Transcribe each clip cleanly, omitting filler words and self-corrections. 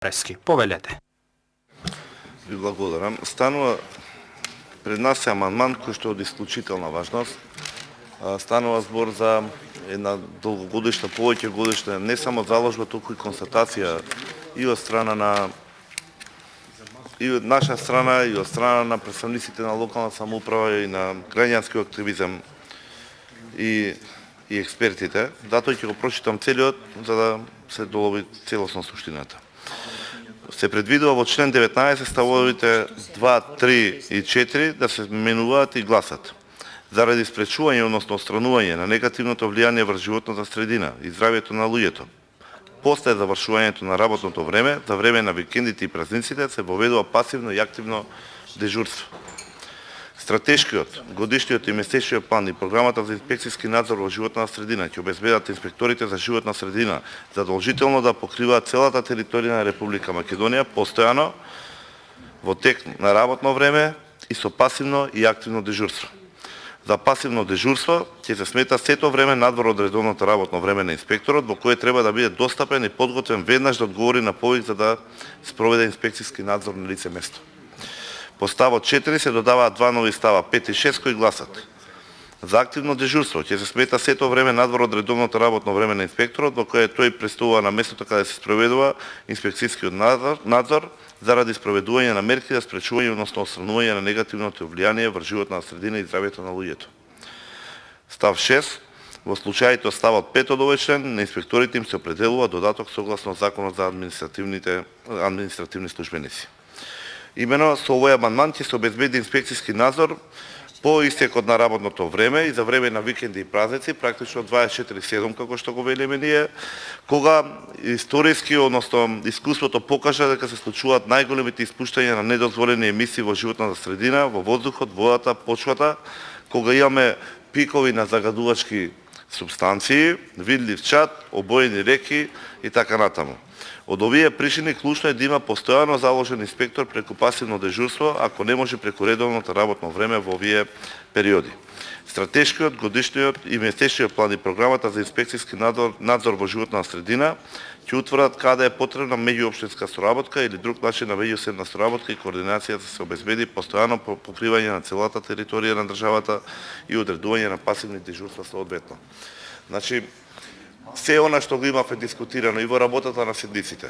Прески, повелете. Ви благодарам. Станува пред нас е амандман кој што е од исклучителна важност. Станува збор за една долгогодишна, повеќе годишна, не само заложба, туку и констатација и од страна на и од наша страна и од страна на представниците на локална самоуправа и на граѓански активизам и експертите. Затоа ќе го прочитам целиот за да се долови целосно суштината. Се предвидува во член 19 ставовите 2, 3 и 4 да се менуваат и гласат. Заради спречување, односно отстранување на негативното влијание врз животната средина и здравјето на луѓето, после завршувањето на работното време, за време на викендите и празниците се воведува пасивно и активно дежурство. Стратешкиот, годишниот и месечниот план и програмата за инспекцијски надзор во животна средина ќе обезбедат инспекторите за животна средина задолжително да покриваат целата територија на Република Македонија постојано во тек на работно време и со пасивно и активно дежурство. За пасивно дежурство ќе се смета сето време надвор од редовното работно време на инспекторот, во кое треба да биде достапен и подготвен веднаш да одговори на повик за да спроведе инспекцијски надзор на лице место. По ставот 4 се додаваат два нови става 5 и 6 кои гласат: за активно дежурство ќе се смета сето време надвор од редовното работно време на инспекторот, во кое тој престува на местото каде се спроведува инспекцијскиот надзор заради спроведување на мерки за спречување, односно отстранување на негативното влијание врз животна средина и здравјето на луѓето. Став 6. Во случаите од ставот 5 од овој член, на инспекторите им се определува додаток согласно Законот за административни службеници. Имено со овој амандман ќе се обезбеди инспекцијски надзор по истекот на работното време и за време на викенди и празници, практично 24/7 како што го велиме ние, кога историски, односно искуството покажа дека се случуваат најголемите испуштања на недозволени емисии во животната средина, во воздухот, водата, почвата, кога имаме пикови на загадувачки супстанции, видлив чад, обоени реки и така натаму. Од овие причини клучно е да има постојано заложен инспектор преку пасивно дежурство, ако не може преку редовното работно време во овие периоди. Стратешкиот, годишниот и месечниот план и програмата за инспекцијски надзор во животна средина ќе утврдат каде е потребна меѓуопштинска соработка или друг начин на меѓусебна соработка и координација да се обезбеди постојано покривање на целата територија на државата и одредување на пасивни дежурства соодветно. Значи, се она што го имавме дискутирано и во работата на седниците,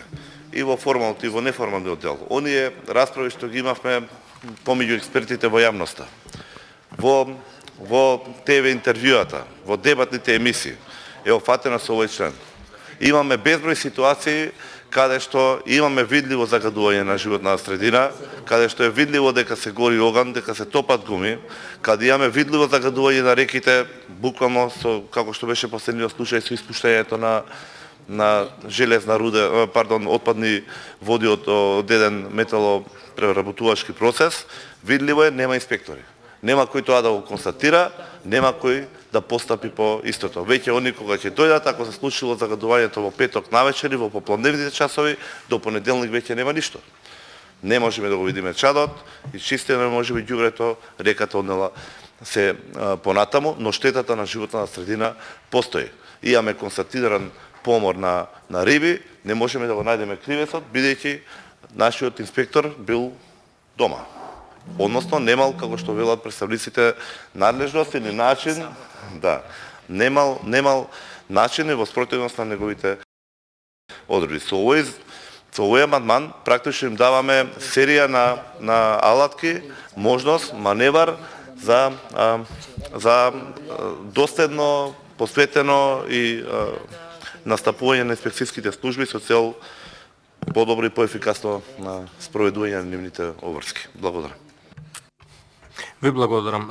и во формалното и во неформалниот дел, оние расправи што ги имавме помеѓу експертите во јавноста, во ТВ интервјуата, во дебатните емисии, е опфатено со овој член. Имаме безброј ситуации каде што имаме видливо загадување на животна средина, каде што е видливо дека се гори оган, дека се топат гуми, каде имаме видливо загадување на реките, буквално со како што беше последниот случај со испуштањето на железна руда, отпадни води од еден металопреработувачки процес, видливо е, нема инспектори. Нема кој тоа да го констатира, нема кој да постапи по истото. Веќе они кога ќе дојдат, ако се случило загадувањето во петок навечер и во поплавневните часови, до понеделник веќе нема ништо. Не можеме да го видиме чадот, изчистено не може би ѓубрето, реката однела се понатаму, но штетата на животна средина постои. Имаме констатиран помор на риби, не можеме да го најдеме кривецот, бидејќи нашиот инспектор бил дома. Односно, немал, како што велат представниците, надлежност или начин, немал начин и во спротивност на неговите одредби. Со овој амандман практично им даваме серија на алатки, можност, маневар за доследно, посветено и настапување на инспекцијските служби со цел подобро и поефикасно на спроведување на нивните обврски. Благодарам. Ви благодарам.